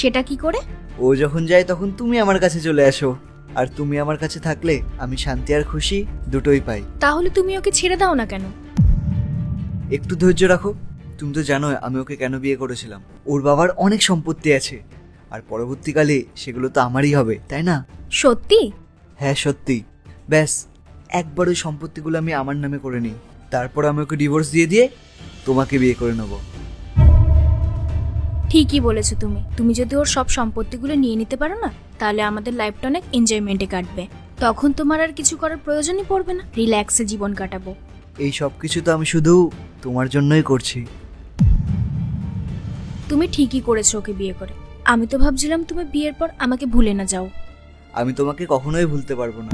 সেটা কি করে? ও যখন যায় তখন তুমি আমার কাছে চলে আসো, আর তুমি আমার কাছে থাকলে আমি শান্তি আর খুশি দুটোই পাই। তাহলে তুমি ওকে ছেড়ে দাও না কেন? একটু ধৈর্য রাখো। তুমি তো জানোই আমি ওকে কেন বিয়ে করেছিলাম। ওর বাবার অনেক সম্পত্তি আছে, আর পরবর্তীকালে সেগুলো তো আমারই হবে, তাই না? সত্যি? হ্যাঁ সত্যি। ব্যাস একবার ওই সম্পত্তিগুলো আমি আমার নামে করে নিই, তারপর আমি ওকে ডিভোর্স দিয়ে দিয়ে তোমাকে বিয়ে করে নেবো। ঠিকই বলেছো তুমি। তুমি যদি ওর সব সম্পত্তিগুলো নিয়ে নিতে পারো না, তাহলে আমাদের লাইফটা অনেক এনজয়মেন্টে কাটবে। তখন তোমার আর কিছু করার প্রয়োজনই পড়বে না, রিল্যাক্সে জীবন কাটাবো। এই সব কিছু তো আমি শুধু তোমার জন্যই করছি। তুমি ঠিকই করেছো ওকে বিয়ে করে। আমি তো ভাবছিলাম তুমি বিয়ের পর আমাকে ভুলে না যাও। আমি তোমাকে কখনোই ভুলতে পারবো না।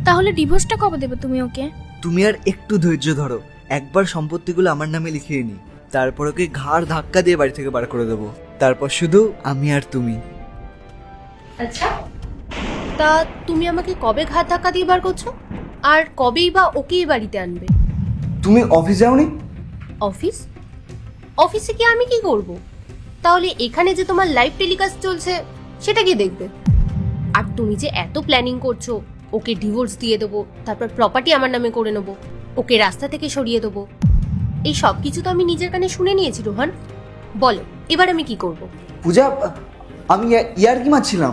তাহলে ডিভোর্সটা কবে দেবে তুমি ওকে? তুমি আর একটু ধৈর্য ধরো, একবার সম্পত্তিগুলো আমার নামে লিখিয়ে নি, তারপর ওকে ঘাড় ধাক্কা দিয়ে বাড়ি থেকে বার করে দেবো। তারপর শুধু আমি আর তুমি। আচ্ছা, তা তুমি আমাকে কবে ঘাত ধাক্কা দিয়ে বার করছো? আর কবেই বা ওকেই বাড়িতে আনবে? তুমি অফিস যাওনি? অফিস? অফিসে কি আমি কি করব? তাহলে এখানে যে তোমার লাইভ টেলিকাস্ট চলছে সেটা কি দেখবে? আর তুমি যে এত প্ল্যানিং করছো, ওকে ডিভোর্স দিয়ে দেবো, তারপর প্রপার্টি আমার নামে করে নেবো, ওকে রাস্তা থেকে সরিয়ে দেবো, এই সব কিছু তো আমি নিজের কানে শুনে নিয়েছি রোহান। বলো এবার আমি কি করব? পূজা, আমি ইয়ার্কি মারছিলাম।